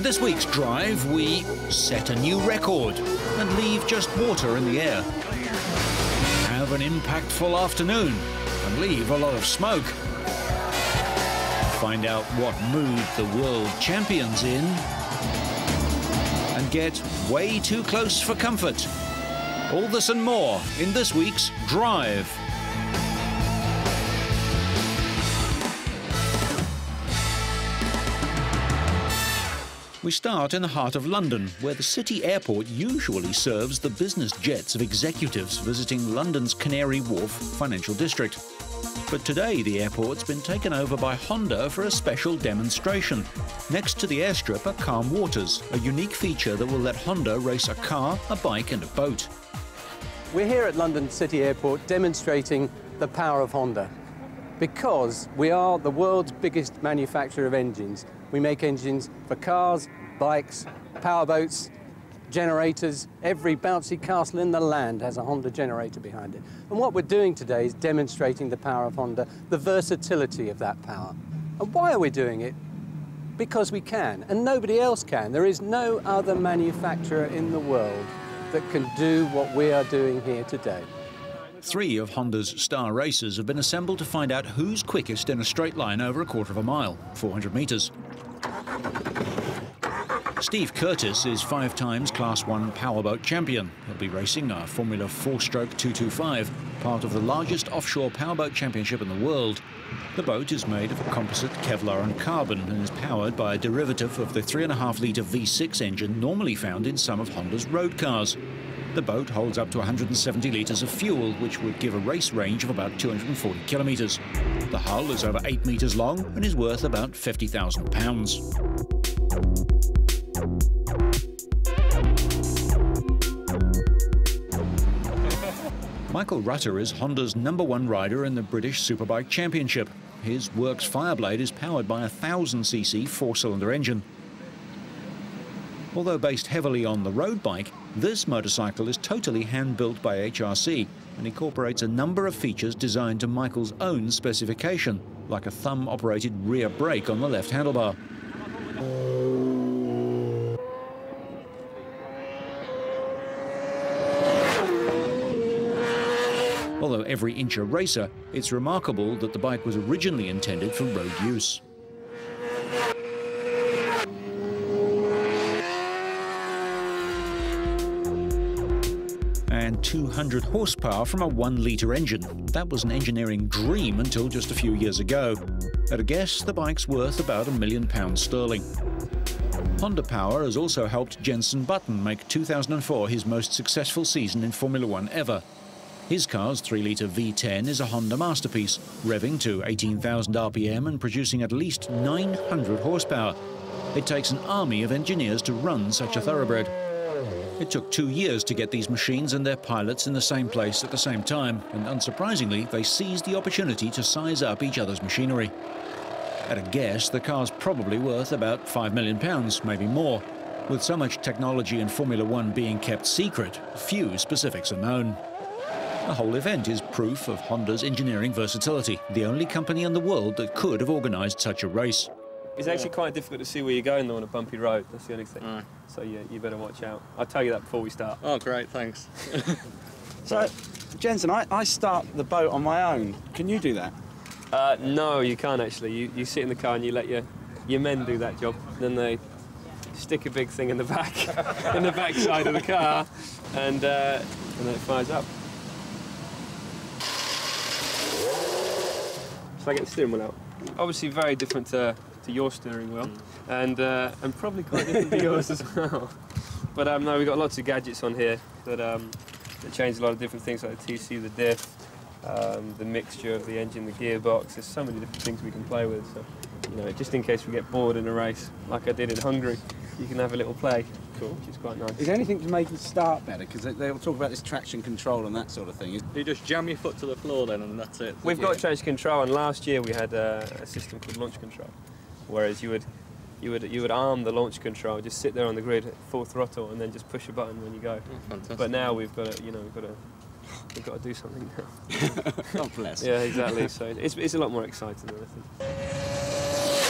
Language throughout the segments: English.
In this week's drive, we set a new record and leave just water in the air. Have an impactful afternoon and leave a lot of smoke. Find out what mood the world champion's in and get way too close for comfort. All this and more in this week's Drive. We start in the heart of London, where the city airport usually serves the business jets of executives visiting London's Canary Wharf financial district. But today the airport's been taken over by Honda for a special demonstration. Next to the airstrip are calm waters, a unique feature that will let Honda race a car, a bike and a boat. We're here at London City Airport demonstrating the power of Honda because we are the world's biggest manufacturer of engines. We make engines for cars, bikes, powerboats, generators. Every bouncy castle in the land has a Honda generator behind it. And what we're doing today is demonstrating the power of Honda, the versatility of that power. And why are we doing it? Because we can, and nobody else can. There is no other manufacturer in the world that can do what we are doing here today. 3 of Honda's star racers have been assembled to find out who's quickest in a straight line over a quarter of a mile, 400 metres. Steve Curtis is 5 times Class 1 powerboat champion. He'll be racing a Formula 4-stroke 225, part of the largest offshore powerboat championship in the world. The boat is made of composite Kevlar and carbon and is powered by a derivative of the 3.5-litre V6 engine normally found in some of Honda's road cars. The boat holds up to 170 litres of fuel, which would give a race range of about 240 kilometres. The hull is over 8 metres long and is worth about £50,000. Michael Rutter is Honda's #1 rider in the British Superbike Championship. His Works Fireblade is powered by a 1000cc 4-cylinder engine. Although based heavily on the road bike, this motorcycle is totally hand-built by HRC and incorporates a number of features designed to Michael's own specification, like a thumb-operated rear brake on the left handlebar. Although every inch a racer, it's remarkable that the bike was originally intended for road use. And 200 horsepower from a 1-litre engine. That was an engineering dream until just a few years ago. At a guess, the bike's worth about £1 million sterling. Honda Power has also helped Jenson Button make 2004 his most successful season in Formula 1 ever. His car's 3-litre V10 is a Honda masterpiece, revving to 18,000 RPM and producing at least 900 horsepower. It takes an army of engineers to run such a thoroughbred. It took 2 years to get these machines and their pilots in the same place at the same time, and unsurprisingly, they seized the opportunity to size up each other's machinery. At a guess, the car's probably worth about £5 million, maybe more. With so much technology in Formula 1 being kept secret, few specifics are known. The whole event is proof of Honda's engineering versatility, the only company in the world that could have organised such a race. It's actually quite difficult to see where you're going though on a bumpy road, that's the only thing. Right. So yeah, you better watch out. I'll tell you that before we start. Oh great, thanks. So, Jenson, I start the boat on my own. Can you do that? No, you can't actually. You sit in the car and you let your men do that job. Then they stick a big thing in the back, in the back side of the car, and then it fires up. So I get the steering wheel out. Obviously very different to your steering wheel, and probably quite different to yours as well. But no, we've got lots of gadgets on here that change a lot of different things, like the TC, the diff, the mixture of the engine, the gearbox. There's so many different things we can play with. So, you know, just in case we get bored in a race, like I did in Hungary, you can have a little play. Cool. Which is quite nice. Is there anything to make it start better? Because they'll talk about this traction control and that sort of thing. You just jam your foot to the floor then and that's it? We've got traction control, and last year we had a system called launch control, whereas you would arm the launch control, just sit there on the grid, full throttle, and then just push a button when you go. Oh, fantastic. But now we've got to, we've got to do something now. God bless. Yeah, exactly. So it's a lot more exciting than I think.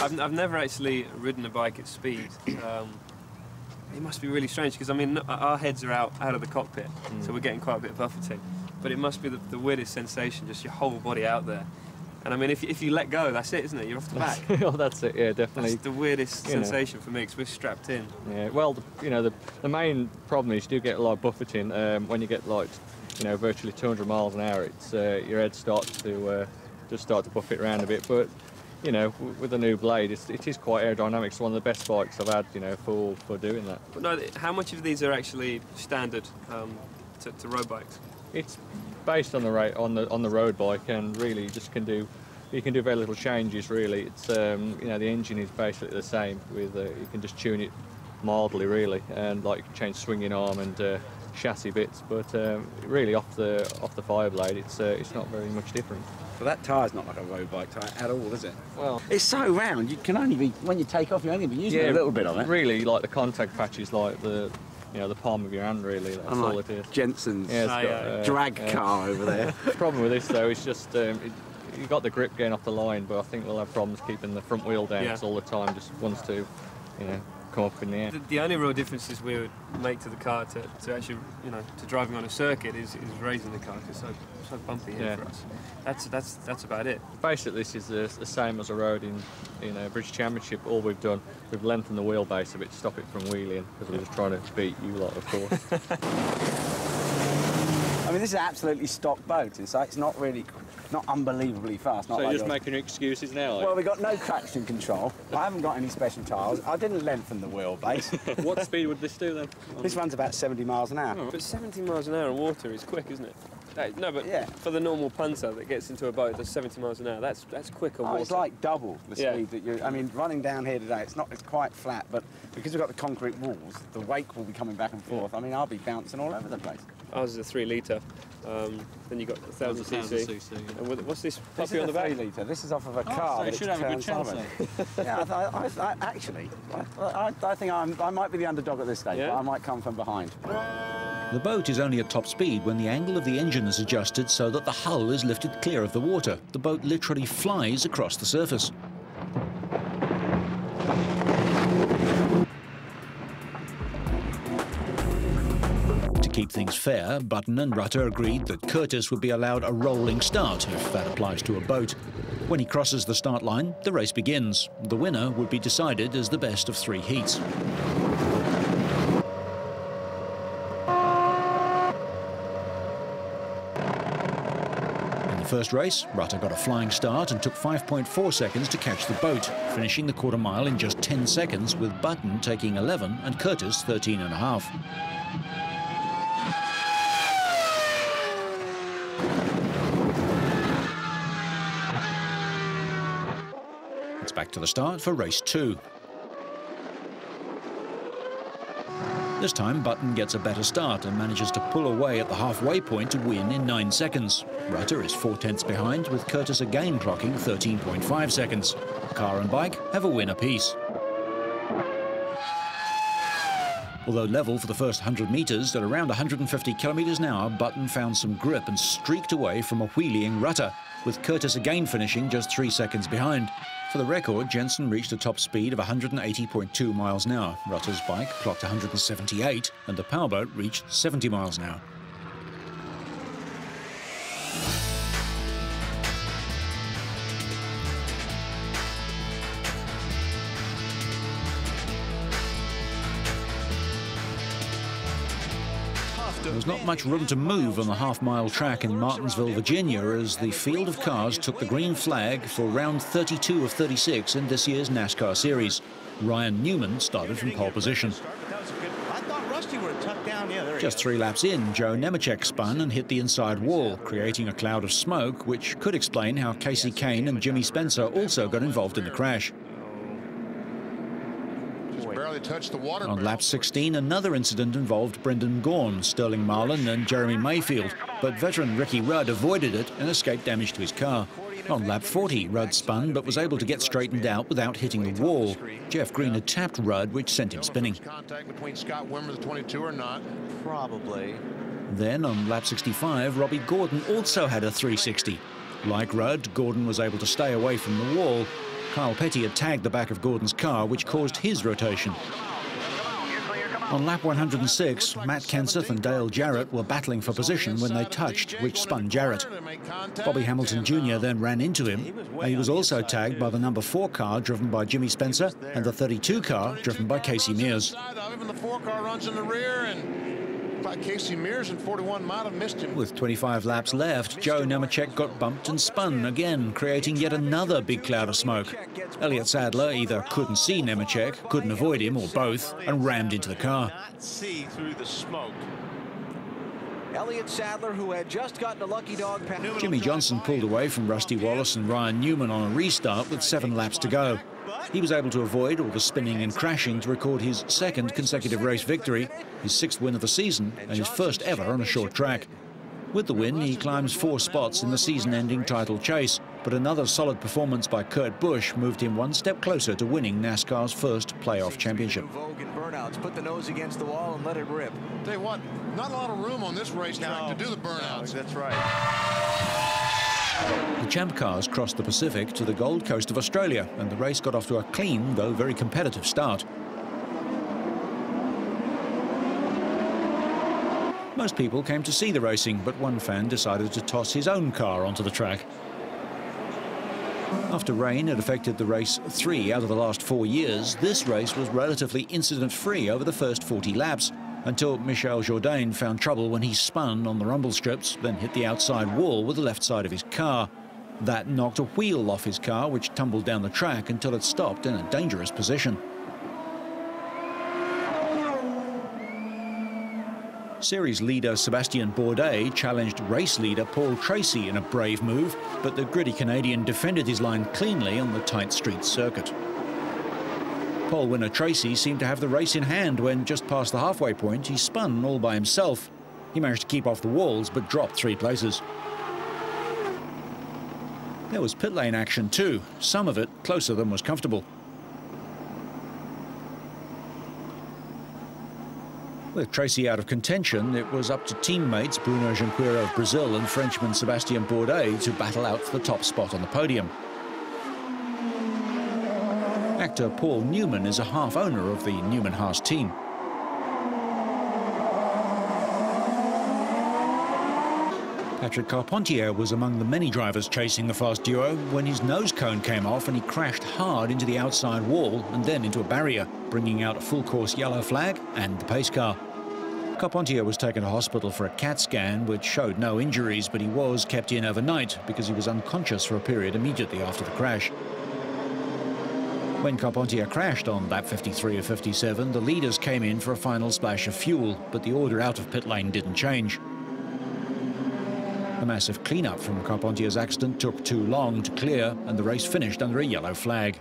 I've never actually ridden a bike at speed. It must be really strange because I mean our heads are out of the cockpit, so we're getting quite a bit of buffeting. But it must be the weirdest sensation, just your whole body out there. And I mean, if you let go, that's it, isn't it? You're off the back. Oh, that's it. Yeah, definitely. That's the weirdest sensation for me because we're strapped in. Yeah. Well, the main problem is you do get a lot of buffeting when you get like, virtually 200 miles an hour. It's your head starts to just start to buffet around a bit. But with the new blade, it is quite aerodynamic. It's one of the best bikes I've had, for doing that. But no, how much of these are actually standard to road bikes? It's based on the road bike, and really you can do very little changes. Really, it's the engine is basically the same. With you can just tune it mildly, really, and like you can change swinging arm and chassis bits. But really, off the Fireblade, it's not very much different. So that tyre's not like a road bike tyre at all, is it? Well, it's so round. You can only be when you take off. You only be using a little bit of it. Really, like the contact patch is like the palm of your hand, really. That's all it is. Jensen's got, drag car over there. The problem with this, though, is just you got the grip getting off the line, but I think we'll have problems keeping the front wheel down all the time. Just wants to, come up in the air. The only real differences we would make to the car to actually, to driving on a circuit is raising the car because it's so bumpy here for us. That's about it. Basically, this is the same as a road in a British Championship. All we've done, we've lengthened the wheelbase a bit to stop it from wheeling because we're just trying to beat you lot, of course. I mean, this is an absolutely stock boat, and so it's not unbelievably fast. So you're just making excuses now? Well, we've got no traction control. I haven't got any special tyres. I didn't lengthen the wheelbase. What speed would this do then? This runs about 70 miles an hour. But 70 miles an hour on water is quick, isn't it? No, but for the normal punter that gets into a boat that's 70 miles an hour, that's quick on water. It's like double the speed that you. I mean, running down here today, it's quite flat, but because we've got the concrete walls, the wake will be coming back and forth. I mean, I'll be bouncing all over the place. Ours is a 3 litre. Then you got 1,000 cc. And what's this puppy on the back? 3 litre. This is off of a car. So you should have a good chance. Yeah, actually, I think I might be the underdog at this stage, but I might come from behind. The boat is only at top speed when the angle of the engine is adjusted so that the hull is lifted clear of the water. The boat literally flies across the surface. To keep things fair, Button and Rutter agreed that Curtis would be allowed a rolling start, if that applies to a boat. When he crosses the start line, the race begins. The winner would be decided as the best of 3 heats. First race, Rutter got a flying start and took 5.4 seconds to catch the boat, finishing the quarter mile in just 10 seconds, with Button taking 11 and Curtis 13.5. It's back to the start for race 2. This time, Button gets a better start and manages to pull away at the halfway point to win in 9 seconds. Rutter is 4/10 behind, with Curtis again clocking 13.5 seconds. Car and bike have a win apiece. Although level for the first 100 metres, at around 150 kilometres an hour, Button found some grip and streaked away from a wheeling Rutter, with Curtis again finishing just 3 seconds behind. For the record, Jensen reached a top speed of 180.2 miles an hour. Rutter's bike clocked 178, and the powerboat reached 70 miles an hour. There was not much room to move on the half-mile track in Martinsville, Virginia, as the field of cars took the green flag for round 32 of 36 in this year's NASCAR Series. Ryan Newman started from pole position. Just 3 laps in, Joe Nemechek spun and hit the inside wall, creating a cloud of smoke, which could explain how Casey Kane and Jimmy Spencer also got involved in the crash. On lap 16, another incident involved Brendan Gaughan, Sterling Marlin and Jeremy Mayfield, but veteran Ricky Rudd avoided it and escaped damage to his car. On lap 40, Rudd spun but was able to get straightened out without hitting the wall. Jeff Green had tapped Rudd, which sent him spinning. Contact between Scott Wimmer, the 22, or not? Probably. Then on lap 65, Robbie Gordon also had a 360. Like Rudd, Gordon was able to stay away from the wall. Kyle Petty had tagged the back of Gordon's car, which caused his rotation. On lap 106, Matt Kenseth and Dale Jarrett were battling for position when they touched, which spun Jarrett. Bobby Hamilton Jr. then ran into him, and he was also tagged by the number 4 car driven by Jimmy Spencer and the 32 car driven by Casey Mears. Even the 4 car runs in the rear, and Casey Mears in 41 might have missed him. With 25 laps left, Joe Nemechek got bumped and spun again, creating yet another big cloud of smoke. Elliott Sadler either couldn't see Nemechek, couldn't avoid him, or both, and rammed into the car. Not see through the smoke. Elliott Sadler, who had just gotten a lucky dog pass. Jimmy Johnson pulled away from Rusty Wallace and Ryan Newman on a restart with 7 laps to go. He was able to avoid all the spinning and crashing to record his 2nd consecutive race victory, his 6th win of the season, and his 1st ever on a short track. With the win, he climbs 4 spots in the season-ending title chase, but another solid performance by Kurt Busch moved him one step closer to winning NASCAR's first playoff championship. Put the nose against the wall and let it rip. Tell you what, not a lot of room on this racetrack to do the burnouts. That's right. The Champ cars crossed the Pacific to the Gold Coast of Australia, and the race got off to a clean, though very competitive start. Most people came to see the racing, but one fan decided to toss his own car onto the track. After rain had affected the race 3 out of the last 4 years, this race was relatively incident-free over the first 40 laps, until Michel Jourdain found trouble when he spun on the rumble strips, then hit the outside wall with the left side of his car. That knocked a wheel off his car, which tumbled down the track until it stopped in a dangerous position. Series leader Sébastien Bourdais challenged race leader Paul Tracy in a brave move, but the gritty Canadian defended his line cleanly on the tight street circuit. Pole winner Tracy seemed to have the race in hand when, just past the halfway point, he spun all by himself. He managed to keep off the walls, but dropped 3 places. There was pit lane action too, some of it closer than was comfortable. With Tracy out of contention, it was up to teammates Bruno Junqueira of Brazil and Frenchman Sébastien Bourdais to battle out for the top spot on the podium. Actor Paul Newman is a half-owner of the Newman-Haas team. Patrick Carpentier was among the many drivers chasing the fast duo when his nose cone came off and he crashed hard into the outside wall and then into a barrier, bringing out a full-course yellow flag and the pace car. Carpentier was taken to hospital for a CAT scan, which showed no injuries, but he was kept in overnight because he was unconscious for a period immediately after the crash. When Carpentier crashed on lap 53 of 57, the leaders came in for a final splash of fuel, but the order out of pit lane didn't change. The massive cleanup from Carpentier's accident took too long to clear, and the race finished under a yellow flag.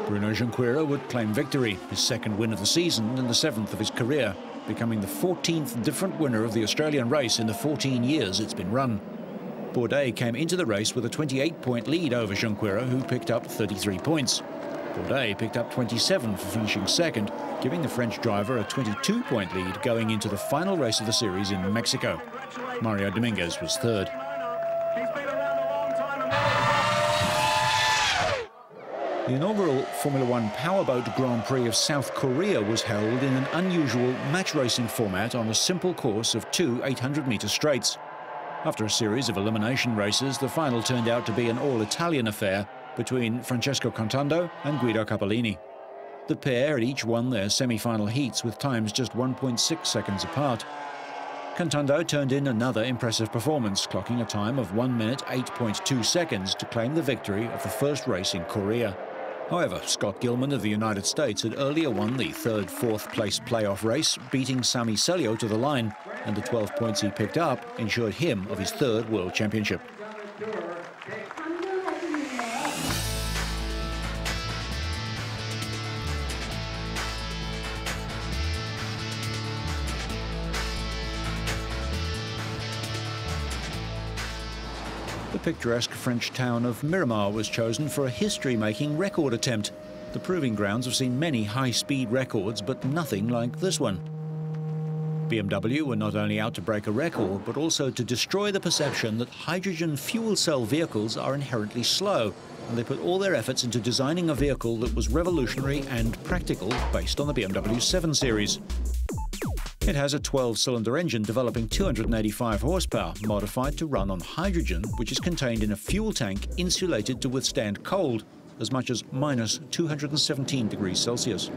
Bruno Junqueira would claim victory, his 2nd win of the season and the 7th of his career, becoming the 14th different winner of the Australian race in the 14 years it's been run. Bourdais came into the race with a 28-point lead over Junqueira, who picked up 33 points. Bourdais picked up 27 for finishing 2nd, giving the French driver a 22-point lead going into the final race of the series in Mexico. Mario Dominguez was 3rd. The inaugural Formula One Powerboat Grand Prix of South Korea was held in an unusual match racing format on a simple course of 2 800-metre straights. After a series of elimination races, the final turned out to be an all-Italian affair between Francesco Cantando and Guido Capellini. The pair had each won their semi-final heats with times just 1.6 seconds apart. Cantando turned in another impressive performance, clocking a time of 1 minute 8.2 seconds to claim the victory of the first race in Korea. However, Scott Gilman of the United States had earlier won the 3rd, 4th place playoff race, beating Sami Celio to the line, and the 12 points he picked up ensured him of his 3rd World Championship. The picturesque French town of Miramar was chosen for a history-making record attempt. The proving grounds have seen many high-speed records, but nothing like this one. BMW were not only out to break a record, but also to destroy the perception that hydrogen fuel cell vehicles are inherently slow, and they put all their efforts into designing a vehicle that was revolutionary and practical based on the BMW 7 Series. It has a 12-cylinder engine developing 285 horsepower, modified to run on hydrogen, which is contained in a fuel tank insulated to withstand cold, as much as minus 217 degrees Celsius.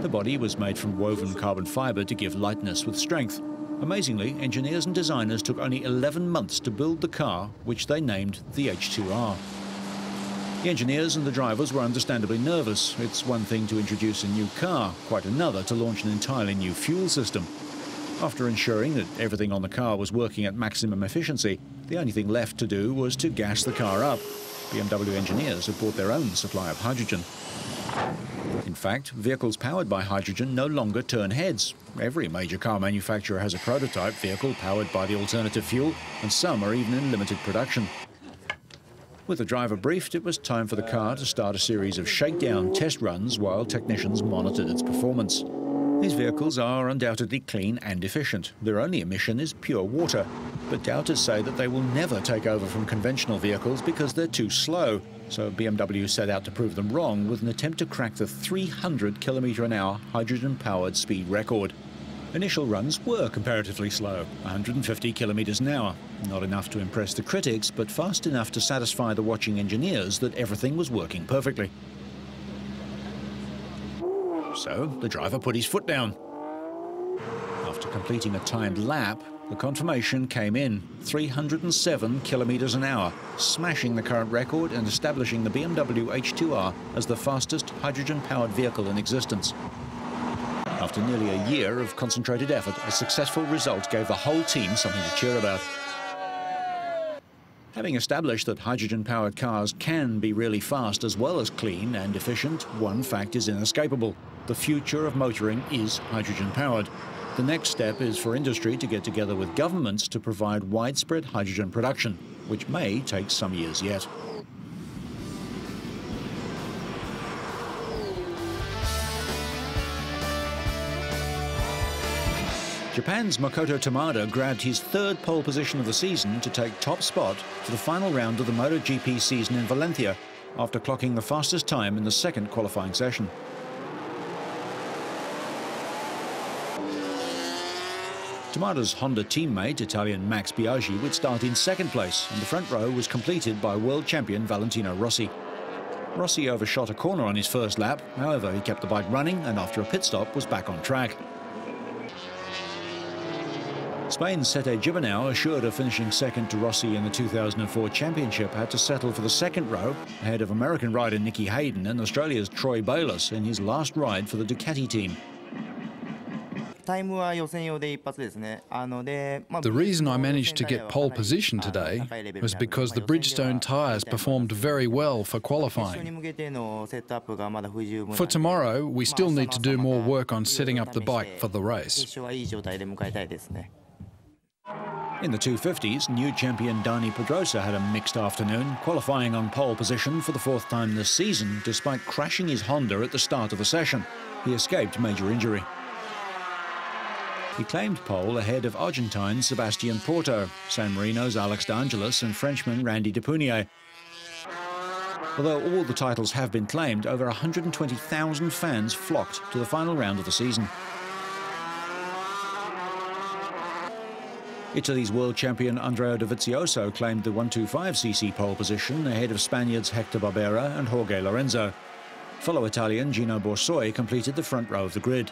The body was made from woven carbon fiber to give lightness with strength. Amazingly, engineers and designers took only 11 months to build the car, which they named the H2R. The engineers and the drivers were understandably nervous. It's one thing to introduce a new car, quite another to launch an entirely new fuel system. After ensuring that everything on the car was working at maximum efficiency, the only thing left to do was to gas the car up. BMW engineers had bought their own supply of hydrogen. In fact, vehicles powered by hydrogen no longer turn heads. Every major car manufacturer has a prototype vehicle powered by the alternative fuel, and some are even in limited production. With the driver briefed, it was time for the car to start a series of shakedown test runs while technicians monitored its performance. These vehicles are undoubtedly clean and efficient. Their only emission is pure water, but doubters say that they will never take over from conventional vehicles because they're too slow. So BMW set out to prove them wrong with an attempt to crack the 300 km/h hydrogen-powered speed record. Initial runs were comparatively slow, 150 km/h. Not enough to impress the critics, but fast enough to satisfy the watching engineers that everything was working perfectly. So the driver put his foot down. After completing a timed lap, the confirmation came in, 307 km/h, smashing the current record and establishing the BMW H2R as the fastest hydrogen-powered vehicle in existence. After nearly a year of concentrated effort, a successful result gave the whole team something to cheer about. Having established that hydrogen-powered cars can be really fast as well as clean and efficient, one fact is inescapable. The future of motoring is hydrogen-powered. The next step is for industry to get together with governments to provide widespread hydrogen production, which may take some years yet. Japan's Makoto Tamada grabbed his third pole position of the season to take top spot for the final round of the MotoGP season in Valencia, after clocking the fastest time in the second qualifying session. Tamada's Honda teammate, Italian Max Biaggi, would start in second place, and the front row was completed by world champion Valentino Rossi. Rossi overshot a corner on his first lap, however he kept the bike running and after a pit stop was back on track. Spain's Sete Gibernau, assured of finishing second to Rossi in the 2004 championship, had to settle for the second row, ahead of American rider Nicky Hayden and Australia's Troy Bayliss in his last ride for the Ducati team. The reason I managed to get pole position today was because the Bridgestone tyres performed very well for qualifying. For tomorrow, we still need to do more work on setting up the bike for the race. In the 250s, new champion Dani Pedrosa had a mixed afternoon, qualifying on pole position for the fourth time this season, despite crashing his Honda at the start of the session. He escaped major injury. He claimed pole ahead of Argentine Sebastian Porto, San Marino's Alex d'Angelis and Frenchman Randy Depunier. Although all the titles have been claimed, over 120,000 fans flocked to the final round of the season. Italy's world champion Andrea Dovizioso claimed the 125cc pole position ahead of Spaniards Hector Barbera and Jorge Lorenzo. Fellow Italian Gino Borsoi completed the front row of the grid.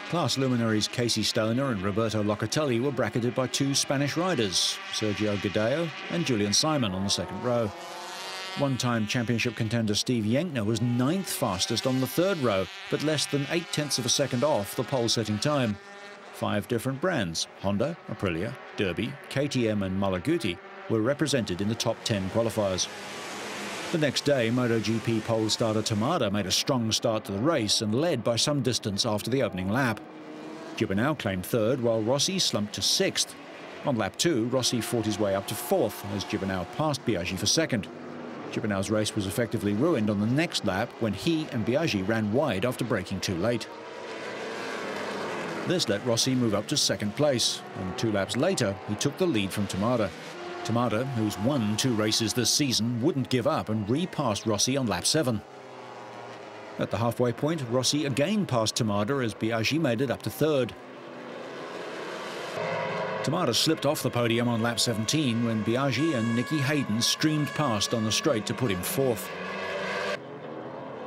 Class luminaries Casey Stoner and Roberto Locatelli were bracketed by two Spanish riders, Sergio Gadeo and Julian Simon, on the second row. One-time championship contender Steve Yenkner was 9th fastest on the third row, but less than 0.8 of a second off the pole-setting time. 5 different brands, Honda, Aprilia, Derby, KTM and Malaguti, were represented in the top 10 qualifiers. The next day, MotoGP pole starter Tamada made a strong start to the race and led by some distance after the opening lap. Gibernau claimed third, while Rossi slumped to 6th. On lap 2, Rossi fought his way up to 4th as Gibernau passed Biaggi for second. Gibernau's race was effectively ruined on the next lap when he and Biaggi ran wide after braking too late. This let Rossi move up to second place, and 2 laps later he took the lead from Tamada. Tamada, who's won 2 races this season, wouldn't give up and re-passed Rossi on lap 7. At the halfway point, Rossi again passed Tamada as Biaggi made it up to third. Tamada slipped off the podium on lap 17 when Biaggi and Nicky Hayden streamed past on the straight to put him fourth.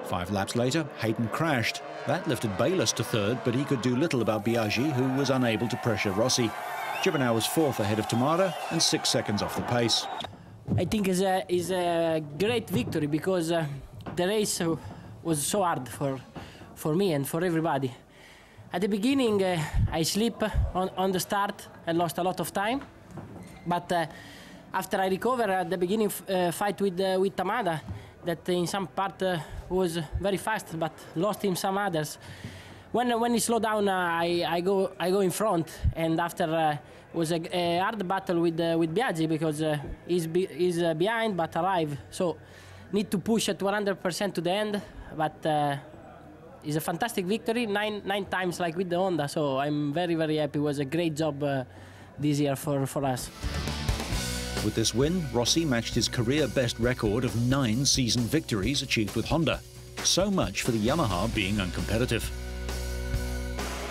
5 laps later, Hayden crashed. That lifted Bayliss to third, but he could do little about Biaggi, who was unable to pressure Rossi. Giovinazzi was fourth ahead of Tamada and 6 seconds off the pace. I think it's a great victory because the race was so hard for me and for everybody. At the beginning, I slipped on the start and lost a lot of time. But after I recovered at the beginning fight with Tamada, that in some part was very fast, but lost in some others. When he slowed down, I go in front, and after was a hard battle with Biaggi because he's behind but alive. So need to push at 100% to the end, but. It's a fantastic victory, nine times like with the Honda, so I'm very, very happy. It was a great job this year for us. With this win, Rossi matched his career best record of 9 season victories achieved with Honda. So much for the Yamaha being uncompetitive.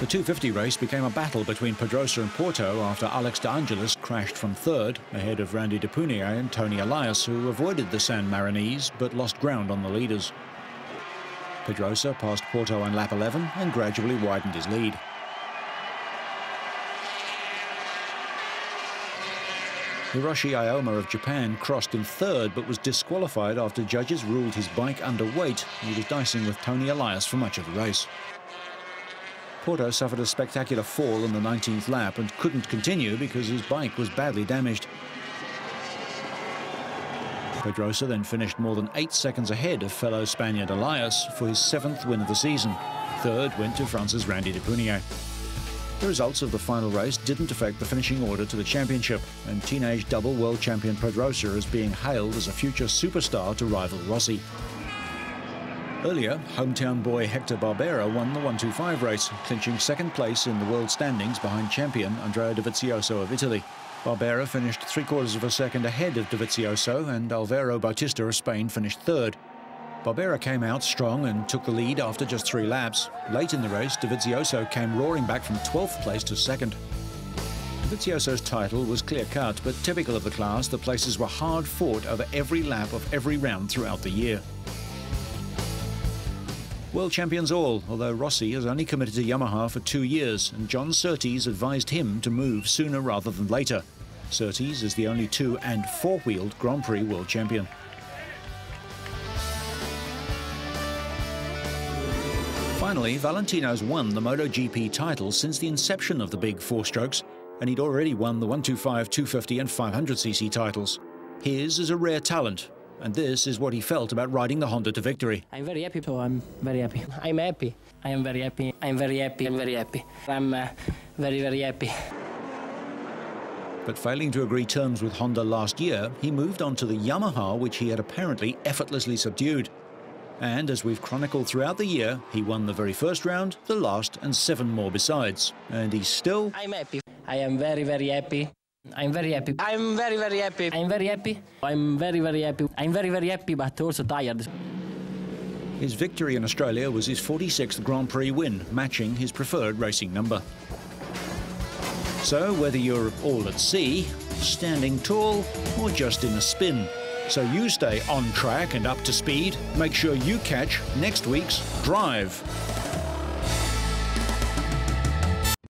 The 250 race became a battle between Pedrosa and Porto after Alex De Angelis crashed from third, ahead of Randy De Punier and Tony Elias, who avoided the San Marinese but lost ground on the leaders. Pedrosa passed Porto on lap 11 and gradually widened his lead. Hiroshi Ioma of Japan crossed in third but was disqualified after judges ruled his bike underweight. He was dicing with Tony Elias for much of the race. Porto suffered a spectacular fall on the 19th lap and couldn't continue because his bike was badly damaged. Pedrosa then finished more than 8 seconds ahead of fellow Spaniard Elias for his 7th win of the season. Third went to France's Randy De Punier. The results of the final race didn't affect the finishing order to the championship, and teenage double world champion Pedrosa is being hailed as a future superstar to rival Rossi. Earlier, hometown boy Hector Barbera won the 125 race, clinching second place in the world standings behind champion Andrea Dovizioso of Italy. Barbera finished 3/4 of a second ahead of Dovizioso, and Alvaro Bautista of Spain finished third. Barbera came out strong and took the lead after just 3 laps. Late in the race, Dovizioso came roaring back from 12th place to second. Dovizioso's title was clear-cut, but typical of the class, the places were hard-fought over every lap of every round throughout the year. World champions all, although Rossi has only committed to Yamaha for 2 years, and John Surtees advised him to move sooner rather than later. Surtees is the only 2- and 4-wheeled Grand Prix world champion. Finally, Valentino's won the MotoGP title since the inception of the big 4-strokes, and he'd already won the 125, 250 and 500cc titles. His is a rare talent, and this is what he felt about riding the Honda to victory. I'm very happy, so I'm very happy. I'm happy. I am very happy. I'm very happy. I'm very happy. I'm very, very happy. But failing to agree terms with Honda last year, he moved on to the Yamaha, which he had apparently effortlessly subdued. And as we've chronicled throughout the year, he won the very first round, the last, and 7 more besides. And he's still... I'm happy. I am very, very happy. I'm very happy. I'm very, very happy. I'm very happy. I'm very, very happy. I'm very, very happy, but also tired. His victory in Australia was his 46th Grand Prix win, matching his preferred racing number. So whether you're all at sea, standing tall, or just in a spin, so you stay on track and up to speed, make sure you catch next week's Drive.